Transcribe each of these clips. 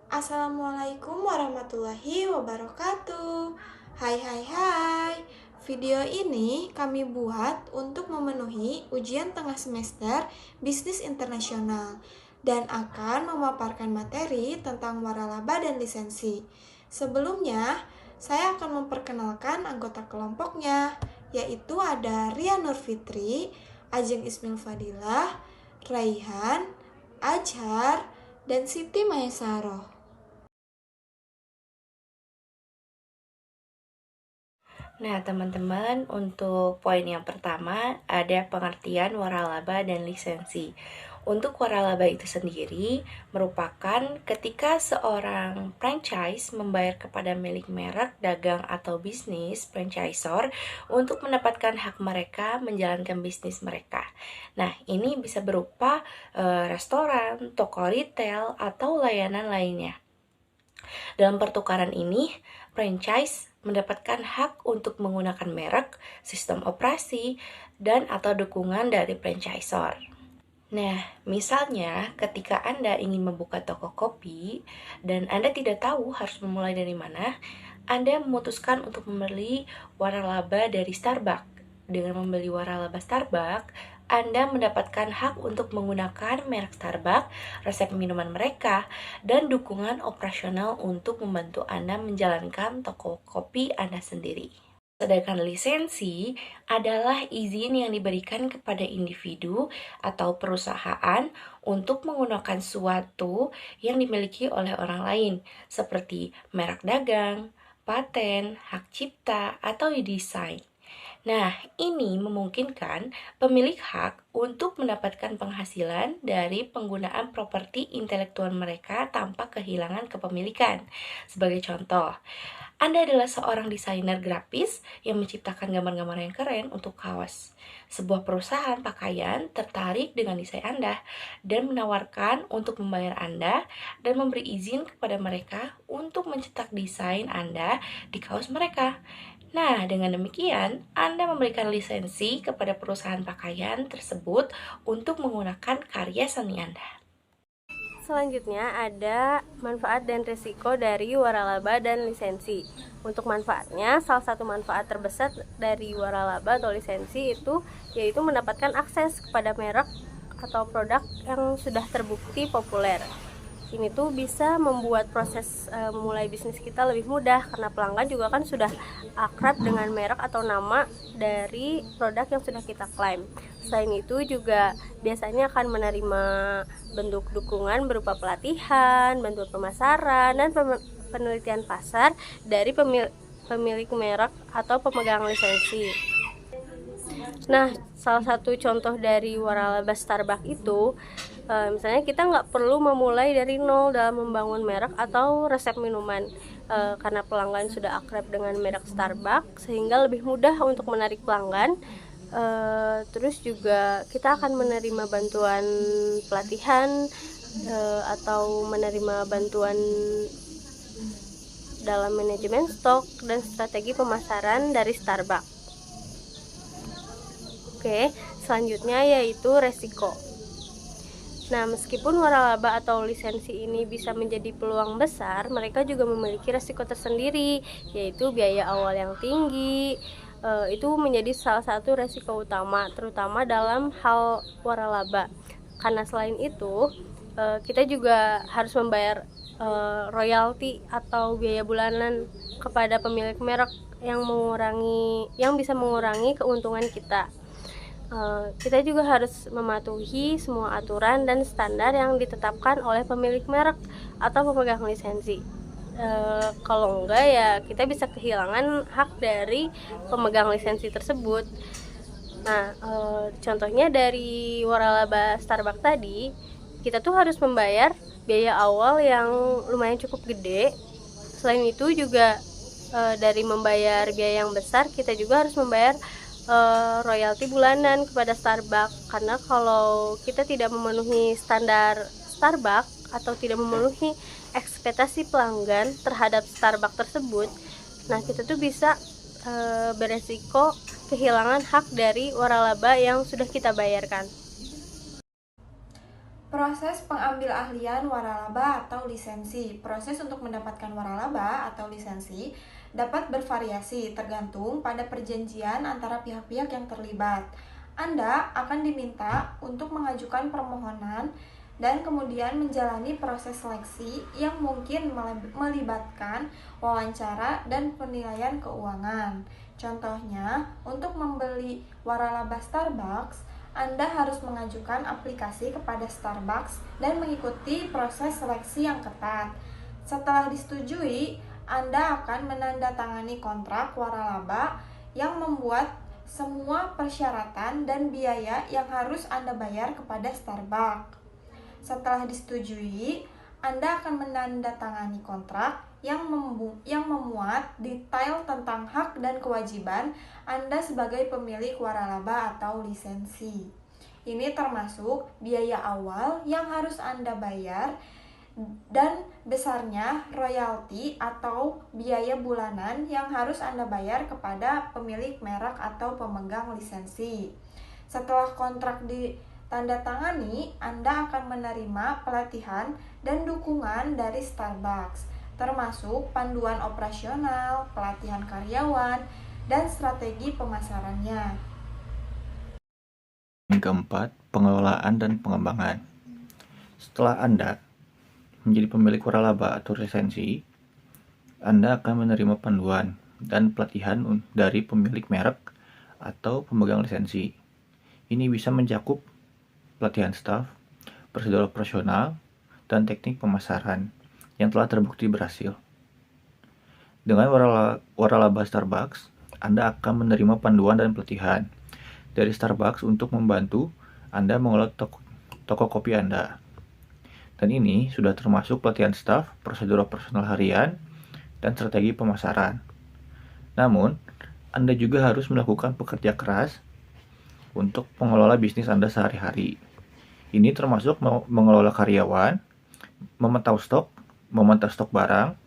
Assalamualaikum warahmatullahi wabarakatuh. Hai. Video ini kami buat untuk memenuhi ujian tengah semester Bisnis Internasional dan akan memaparkan materi tentang waralaba dan lisensi. Sebelumnya, saya akan memperkenalkan anggota kelompoknya, yaitu ada Ria Nurfitri, Ajeng Ismail Fadilah, Raihan, Ajhar, dan Siti Maesaro. Nah, teman-teman, untuk poin yang pertama ada pengertian waralaba dan lisensi. Untuk waralaba itu sendiri merupakan ketika seorang franchise membayar kepada milik merek, dagang, atau bisnis franchisor untuk mendapatkan hak mereka menjalankan bisnis mereka. Nah, ini bisa berupa restoran, toko retail, atau layanan lainnya. Dalam pertukaran ini, franchise mendapatkan hak untuk menggunakan merek, sistem operasi, dan atau dukungan dari franchisor. Nah, misalnya ketika Anda ingin membuka toko kopi dan Anda tidak tahu harus memulai dari mana, Anda memutuskan untuk membeli waralaba dari Starbucks. Dengan membeli waralaba Starbucks, Anda mendapatkan hak untuk menggunakan merek Starbucks, resep minuman mereka, dan dukungan operasional untuk membantu Anda menjalankan toko kopi Anda sendiri. Sedangkan lisensi adalah izin yang diberikan kepada individu atau perusahaan untuk menggunakan suatu yang dimiliki oleh orang lain, seperti merek dagang, paten, hak cipta, atau desain. Nah, ini memungkinkan pemilik hak untuk mendapatkan penghasilan dari penggunaan properti intelektual mereka tanpa kehilangan kepemilikan. Sebagai contoh, Anda adalah seorang desainer grafis yang menciptakan gambar-gambar yang keren untuk kaos. Sebuah perusahaan pakaian tertarik dengan desain Anda dan menawarkan untuk membayar Anda dan memberi izin kepada mereka untuk mencetak desain Anda di kaos mereka. Nah, dengan demikian, Anda memberikan lisensi kepada perusahaan pakaian tersebut untuk menggunakan karya seni Anda. Selanjutnya ada manfaat dan risiko dari waralaba dan lisensi. Untuk manfaatnya, salah satu manfaat terbesar dari waralaba atau lisensi itu yaitu mendapatkan akses kepada merek atau produk yang sudah terbukti populer. Ini tuh bisa membuat proses memulai bisnis kita lebih mudah karena pelanggan juga kan sudah akrab dengan merek atau nama dari produk yang sudah kita klaim. Selain itu juga biasanya akan menerima bentuk dukungan berupa pelatihan, bantuan pemasaran, dan penelitian pasar dari pemilik merek atau pemegang lisensi. Nah, salah satu contoh dari waralaba Starbucks itu misalnya kita nggak perlu memulai dari nol dalam membangun merek atau resep minuman karena pelanggan sudah akrab dengan merek Starbucks sehingga lebih mudah untuk menarik pelanggan. Terus juga kita akan menerima bantuan pelatihan atau menerima bantuan dalam manajemen stok dan strategi pemasaran dari Starbucks. Oke, selanjutnya yaitu resiko. Nah, meskipun waralaba atau lisensi ini bisa menjadi peluang besar, mereka juga memiliki resiko tersendiri, yaitu biaya awal yang tinggi. Itu menjadi salah satu resiko utama, terutama dalam hal waralaba. Karena selain itu, kita juga harus membayar royalti atau biaya bulanan kepada pemilik merek yang bisa mengurangi keuntungan kita. Kita juga harus mematuhi semua aturan dan standar yang ditetapkan oleh pemilik merek atau pemegang lisensi. Kalau enggak ya kita bisa kehilangan hak dari pemegang lisensi tersebut. Nah, contohnya dari waralaba Starbucks tadi, kita tuh harus membayar biaya awal yang lumayan cukup gede. Selain itu juga dari membayar biaya yang besar, kita juga harus membayar royalti bulanan kepada Starbucks, karena kalau kita tidak memenuhi standar Starbucks atau tidak memenuhi ekspektasi pelanggan terhadap Starbucks tersebut, nah kita tuh bisa beresiko kehilangan hak dari waralaba yang sudah kita bayarkan. Proses pengambil ahlian waralaba atau lisensi. Proses untuk mendapatkan waralaba atau lisensi dapat bervariasi tergantung pada perjanjian antara pihak-pihak yang terlibat. Anda akan diminta untuk mengajukan permohonan dan kemudian menjalani proses seleksi yang mungkin melibatkan wawancara dan penilaian keuangan. Contohnya, untuk membeli waralaba Starbucks, Anda harus mengajukan aplikasi kepada Starbucks dan mengikuti proses seleksi yang ketat. Setelah disetujui, Anda akan menandatangani kontrak waralaba yang membuat semua persyaratan dan biaya yang harus Anda bayar kepada Starbucks. Setelah disetujui, Anda akan menandatangani kontrak yang memuat detail tentang hak dan kewajiban Anda sebagai pemilik waralaba atau lisensi. Ini termasuk biaya awal yang harus Anda bayar dan besarnya royalti atau biaya bulanan yang harus Anda bayar kepada pemilik merek atau pemegang lisensi. Setelah kontrak ditandatangani, Anda akan menerima pelatihan dan dukungan dari Starbucks, termasuk panduan operasional, pelatihan karyawan, dan strategi pemasarannya. Yang keempat, pengelolaan dan pengembangan. Setelah Anda menjadi pemilik waralaba atau lisensi, Anda akan menerima panduan dan pelatihan dari pemilik merek atau pemegang lisensi. Ini bisa mencakup pelatihan staf, prosedur operasional, dan teknik pemasaran yang telah terbukti berhasil. Dengan waralaba Starbucks, Anda akan menerima panduan dan pelatihan dari Starbucks untuk membantu Anda mengelola toko kopi Anda. Dan ini sudah termasuk pelatihan staf, prosedur operasional harian, dan strategi pemasaran. Namun, Anda juga harus melakukan pekerja keras untuk mengelola bisnis Anda sehari-hari. Ini termasuk mengelola karyawan, memantau stok barang,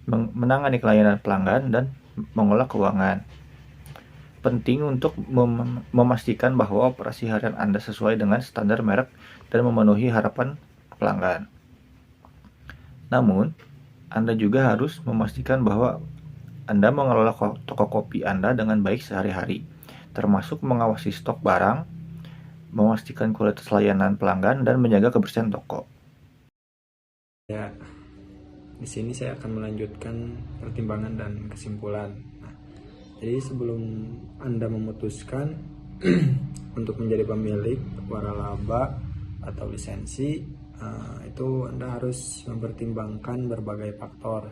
menangani layanan pelanggan, dan mengolah keuangan. Penting untuk memastikan bahwa operasi harian Anda sesuai dengan standar merek dan memenuhi harapan pelanggan. Namun, Anda juga harus memastikan bahwa Anda mengelola toko kopi Anda dengan baik sehari-hari, termasuk mengawasi stok barang, memastikan kualitas layanan pelanggan, dan menjaga kebersihan toko. Ya, di sini saya akan melanjutkan pertimbangan dan kesimpulan. Nah, jadi sebelum Anda memutuskan untuk menjadi pemilik waralaba atau lisensi, itu Anda harus mempertimbangkan berbagai faktor.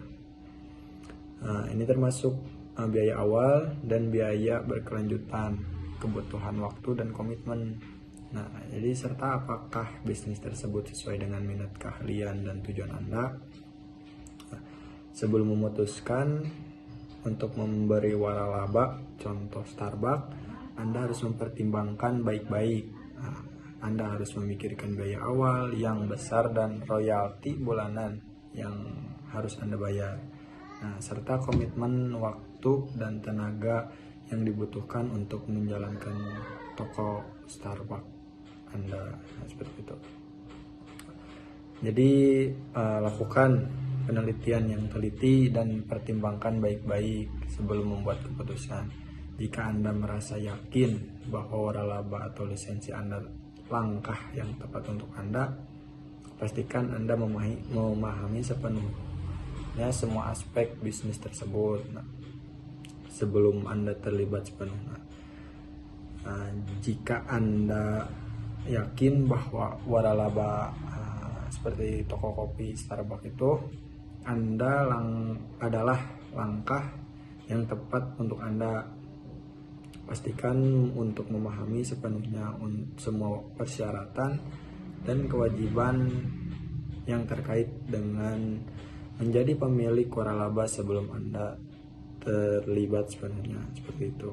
Ini termasuk biaya awal dan biaya berkelanjutan, kebutuhan waktu dan komitmen. Nah, jadi serta apakah bisnis tersebut sesuai dengan minat, keahlian, dan tujuan Anda. Sebelum memutuskan untuk memberi waralaba, contoh Starbucks, Anda harus mempertimbangkan baik-baik. Anda harus memikirkan biaya awal yang besar dan royalti bulanan yang harus Anda bayar. Nah, serta komitmen waktu dan tenaga yang dibutuhkan untuk menjalankan toko Starbucks Anda, seperti itu. Jadi lakukan penelitian yang teliti dan pertimbangkan baik-baik sebelum membuat keputusan. Jika Anda merasa yakin bahwa waralaba atau lisensi Anda langkah yang tepat untuk Anda, pastikan Anda memahami sepenuhnya semua aspek bisnis tersebut sebelum Anda terlibat sepenuhnya. Jika Anda yakin bahwa waralaba seperti toko kopi Starbucks itu adalah langkah yang tepat untuk Anda, pastikan untuk memahami sepenuhnya semua persyaratan dan kewajiban yang terkait dengan menjadi pemilik waralaba sebelum Anda terlibat sepenuhnya, seperti itu.